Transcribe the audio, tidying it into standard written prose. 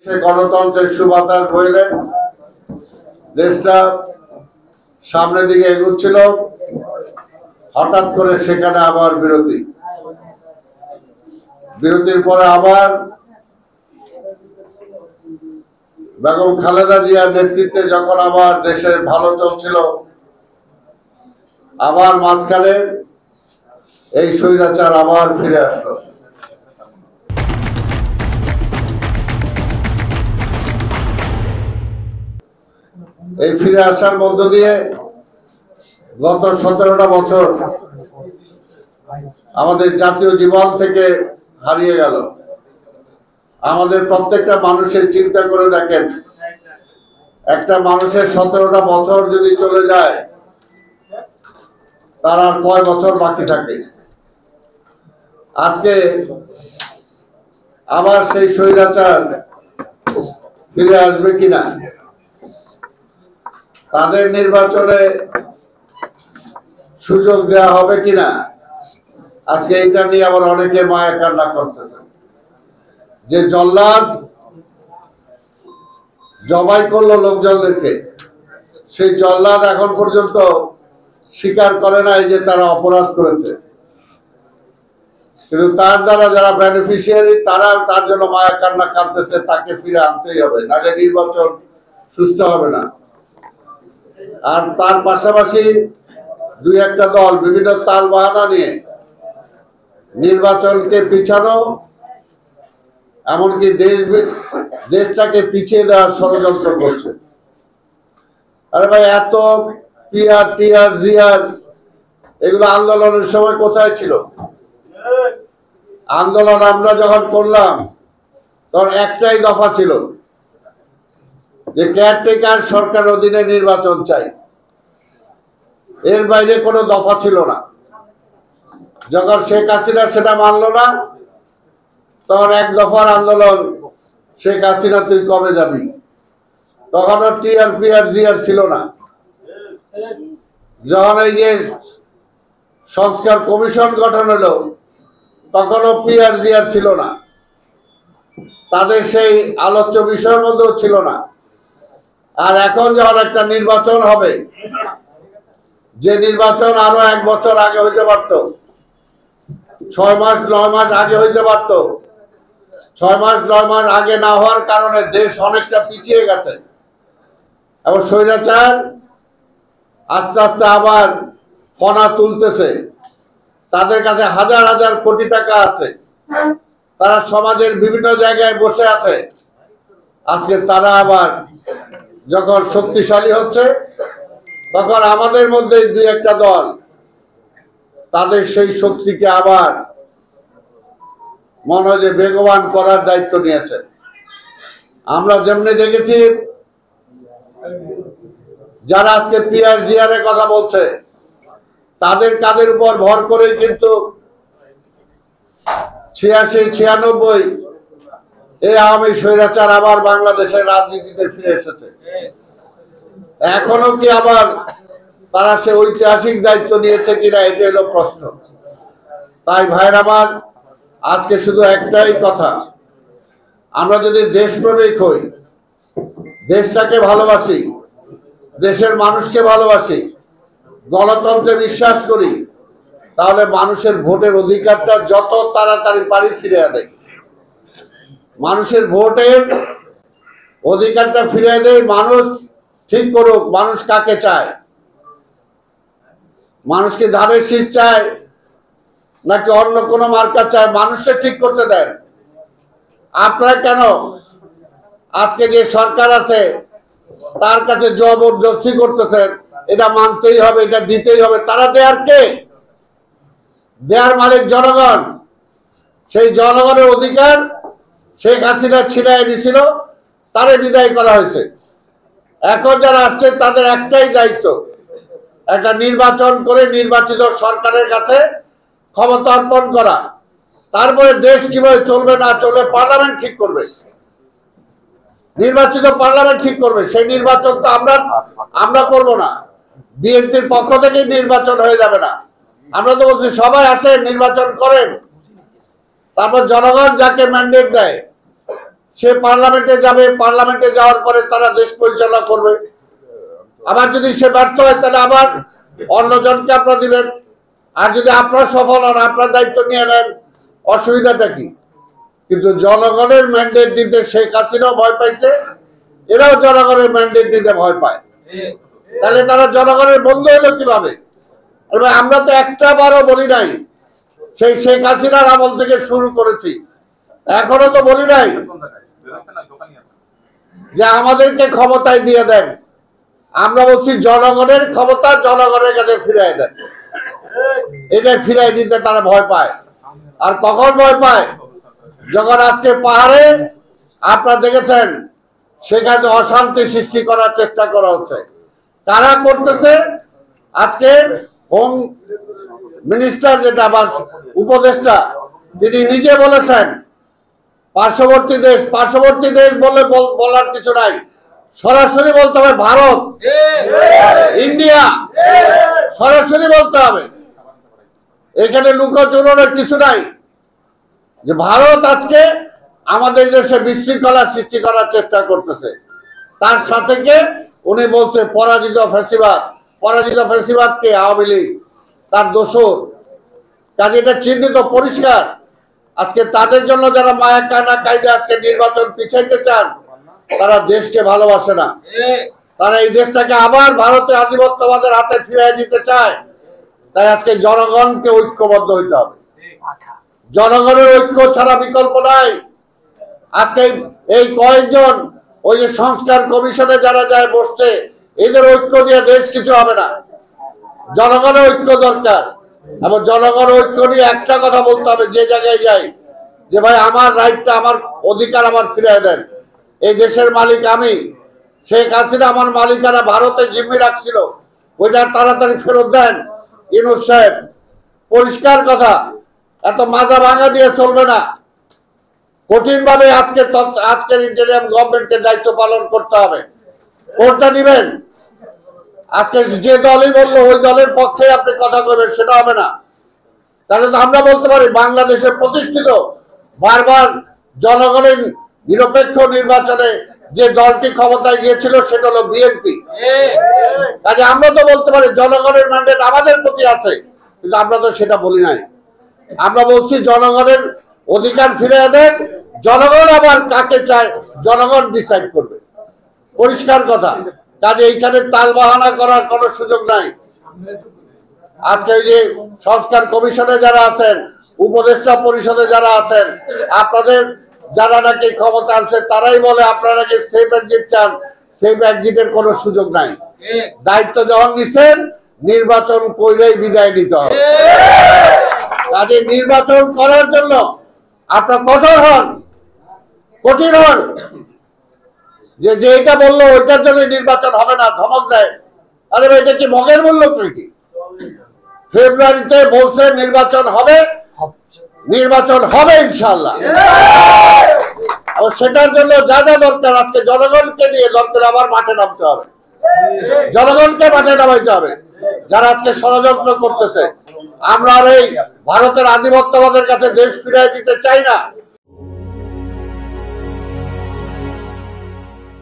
গণতন্ত্রের সুবাতাস বইলে দেশটা সামনের দিকে এগোচ্ছিল, হঠাৎ করে সেখানে আবার বিরতির পরে আবার বেগম খালেদা জিয়ার নেতৃত্বে যখন আবার দেশের ভালো চলছিল, আবার মাঝখানে এই স্বৈরাচার আবার ফিরে আসলো। এই ফিরে আসার মধ্য দিয়ে গত 17টা বছর আমাদের জাতীয় জীবন থেকে হারিয়ে গেল। আমাদের প্রত্যেকটা মানুষের চিন্তা করে দেখেন, একটা মানুষের 17টা বছর যদি চলে যায়, তার আর কয় বছর বাকি থাকে? আজকে আবার সেই স্বৈরাচার ফিরে আসবে কিনা, তাদের নির্বাচনে সুযোগ দেওয়া হবে কিনা, আজকে এটা নিয়ে আবার অনেকে মায়া কান্না করতেছে যে জল্লাদ জবাই করলো লোকজনদেরকে। সেই জল্লাদ এখন পর্যন্ত স্বীকার করে নাই যে তারা অপরাধ করেছে, কিন্তু তার দ্বারা যারা বেনিফিশিয়ারি তারা তার জন্য মায়া কান্না কাঁদতেছে। তাকে ফিরে আনতেই হবে, নাহলে নির্বাচন সুস্থ হবে না। আর তার পাশাপাশি দুই একটা দল বিভিন্ন তাল বাহানা নিয়ে নির্বাচনকে পিছানো, এমনকি দেশটাকে পিছিয়ে দেওয়ার ষড়যন্ত্র করছে। আরে ভাই, এত পিআর টিআর জিআর এগুলো আন্দোলনের সময় কোথায় ছিল? আন্দোলন আমরা যখন করলাম তখন একটাই দফা ছিল যে কেয়ারটেকার সরকার অধীনে নির্বাচন চাই, এর বাইরে কোনো দফা ছিল না। যখন শেখ হাসিনা সেটা মানলো না, তখন এক দফার আন্দোলন, শেখ হাসিনা তুই কবে যাবি। তখনও টিআর পিআর জিআর ছিল না। যখন এই যে সংস্কার কমিশন গঠন হলো, তখনও পিআর জিআর ছিল না, তাদের সেই আলোচ্য বিষয়ের মধ্যেও ছিল না। আর এখন যখন একটা নির্বাচন হবে, যে নির্বাচন আরো 1 বছর আগে হইতে পারত, 6 মাস 9 মাস আগে হইতে পারত, 6 মাস 9 মাস আগে না হওয়ার কারণে দেশ অনেকটা পিছিয়ে গেছে। এবং স্বৈরাচার আস্তে আস্তে আবার ফনা তুলতেছে। তাদের কাছে হাজার হাজার কোটি টাকা আছে, তারা সমাজের বিভিন্ন জায়গায় বসে আছে। আজকে তারা আবার যখন শক্তিশালী হচ্ছে, তখন আমাদের মধ্যে দুই একটা দল তাদের সেই শক্তিকে আবার মনে হয় যে বেগবান করার দায়িত্ব নিয়েছে। আমরা যেমনি দেখেছি, যারা আজকে পিআর জিআর এর কথা বলছে, তাদের কাদের উপর ভর করে কিন্তু 86-96 এই আওয়ামী স্বৈরাচার আবার বাংলাদেশের রাজনীতিতে ফিরে এসেছে। এখনো কি আবার তারা সে ঐতিহাসিক দায়িত্ব নিয়েছে কিনা, এটা হলো প্রশ্ন। তাই ভাইরা আমার, আজকে শুধু একটাই কথা, আমরা যদি দেশপ্রেমিক হই, দেশটাকে ভালোবাসি, দেশের মানুষকে ভালোবাসি, গণতন্ত্রে বিশ্বাস করি, তাহলে মানুষের ভোটের অধিকারটা যত তাড়াতাড়ি পারি ফিরিয়ে দেয়। মানুষের ভোটের অধিকারটা ফিরিয়ে দেয়। মানুষ ঠিক করুক মানুষ কাকে চায়। মানুষকে ধানের শীষ চায় নাকি অন্য কোনো মার্কা চায়, মানুষের ঠিক করতে দেন। আপনারা কেন আজকে যে সরকার আছে তার কাছে জবরদস্তি করতেছেন? এটা মানতেই হবে, এটা দিতেই হবে। তারা দেয়ার কে? দেয়ার মালিক জনগণ। সেই জনগণের অধিকার শেখ হাসিনা ছিনায় নিছিল, তারে বিদায় করা হয়েছে। এখন যারা আসছে তাদের একটাই দায়িত্ব, একটা নির্বাচন করে নির্বাচিত সরকারের কাছে ক্ষমতা অর্পণ করা। তারপরে দেশ কিভাবে চলবে না চলবে পার্লামেন্ট ঠিক করবে, নির্বাচিত পার্লামেন্ট ঠিক করবে। সেই নির্বাচন তো আমরা করব না, বিএনপির পক্ষ থেকে নির্বাচন হয়ে যাবে না। আমরা তো বলছি সবাই আসেন, নির্বাচন করেন, তারপর জনগণ যাকে ম্যান্ডেট দেয় সে পার্লামেন্টে যাবে, পার্লামেন্টে যাওয়ার পরে তারা দেশ পরিচালনা করবে। আবার যদি সে ব্যর্থ হয় তাহলে আবার অন্যজনকে আপনারা দিবেন। আর যদি আপনারা সফল হন, আপনার দায়িত্ব নিয়ে নেন, অসুবিধাটা কি? কিন্তু জনগণের ম্যান্ডেট দিতে শেখ হাসিনাও ভয় পাইছে, এরাও জনগণের ম্যান্ডেট দিতে ভয় পায়। তাহলে তারা জনগণের বন্ধু হলো কিভাবে? আমরা তো একটা বারও বলি নাই, সেই শেখ হাসিনার আমল থেকে শুরু করেছি, এখনো তো বলি নাই যে আমাদেরকে ক্ষমতায় দিয়ে দেন। আমরা বলছি জনগণের ক্ষমতা জনগণের কাছে ফিরাই দেন। এটা ফিরাই দিতে তারা ভয় পায়। আর কখন ভয় পায়? যখন আজকে পাহাড়ে আপনারা দেখেছেন সেখানে অশান্তি সৃষ্টি করার চেষ্টা করা হচ্ছে। কারা করতেছে? আজকে হোম মিনিস্টার যেটা বা উপদেষ্টা, তিনি নিজে বলেছেন পার্শ্ববর্তী দেশ বলে বলার কিছু নাই, সরাসরি বলতে হবে ভারত, ইন্ডিয়া, সরাসরি বলতে হবে। এখানে লুকোচুরের কিছু নাই যে ভারত আজকে আমাদের দেশে বিশৃঙ্খলা সৃষ্টি করার চেষ্টা করতেছে। তার সাথে কে? উনি বলছে পরাজিত ফ্যাসিবাদকে আওয়ামী লীগ, তার দোসর। কাজে এটা চিহ্নিত পরিষ্কার। আজকে তাদের জন্য যারা মায়া কানা কায়দা আজকে নির্বাচন পিছাইতে চান, তারা দেশকে ভালোবাসে না। তারা এই দেশটাকে আবার ভারতের আধিপত্যবাদের হাতে ফিরিয়ে দিতে চায়। তাই আজকে জনগণকে ঐক্যবদ্ধ হইতে হবে। জনগণের ঐক্য ছাড়া বিকল্প নাই। আজকে এই কয়েকজন ওই যে সংস্কার কমিশনে যারা যায় বসছে, এদের ঐক্য দিয়ে দেশ কিছু হবে না। জনগণের ঐক্য দরকার। এবং জনগণ ঐক্য নিয়ে একটা কথা বলতে হবে যে জায়গায় যাই, যে ভাই আমার রাইটটা, আমার অধিকার আমার ফিরিয়ে দেন। এই দেশের মালিক আমি। শেখ হাসিনা আমার মালিকানা ভারতে জিম্মি রাখছিল, ওইটা তাড়াতাড়ি ফেরত দেন। ইউনূস সাহেব, পরিষ্কার কথা, এত মাজা ভাঙা দিয়ে চলবে না। কঠিন ভাবে আজকের ইন্টারিয়াম গভর্নমেন্টকে দায়িত্ব পালন করতে হবে। কোনটা নিবেন? আজকে যে দলই বললো ওই দলের পক্ষে আপনি কথা বলবেন, সেটা হবে না। তাহলে তো আমরা বলতে পারি বাংলাদেশে প্রতিষ্ঠিত বারবার জনগণের নিরপেক্ষ নির্বাচনে যে দলটি ক্ষমতায় গিয়েছিল সেটা হলো বিএনপি। কাজে আমরা তো বলতে পারি জনগণের ম্যান্ডেট আমাদের প্রতি আছে, কিন্তু আমরা তো সেটা বলি নাই। আমরা বলছি জনগণের অধিকার ফিরে দেন। জনগণ আবার কাকে চায় জনগণ ডিসাইড করবে। পরিষ্কার কথা। কাজে এইখানে তালবাহানা করার কোনো সুযোগ নাই। আজকে এই যে সংস্কার কমিশনে যারা আছেন, উপদেষ্টা পরিষদে যারা আছেন, আপনাদের যারা নাকি ক্ষমতা আনছে তারাই বলে আপনারা নাকি সেফ এক্সিট চান। সেফ এক্সিটের কোনো সুযোগ নাই। দায়িত্ব যখন নিছেন নির্বাচন কইলেই বিদায় নিতে হবে। কাজে নির্বাচন করার জন্য আপনার কঠোর হন, কঠিন হন। যে এটা বললো ওইটার জন্য নির্বাচন হবে না, ধমক দেয়। আরে এটা কি মগের মূল্য নাকি? ফেব্রুয়ারিতে বলছে নির্বাচন হবে, নির্বাচন হবে ইনশাআল্লাহ। আর সেটার জন্য যা যা দরকার আজকে জনগণকে নিয়ে দরকার আবার মাঠে নামতে হবে। জনগণকে মাঠে নামাইতে হবে। যারা আজকে ষড়যন্ত্র করতেছে, আমরা আর এই ভারতের আধিপত্যবাদের কাছে দেশ ফিরিয়ে দিতে চাই না।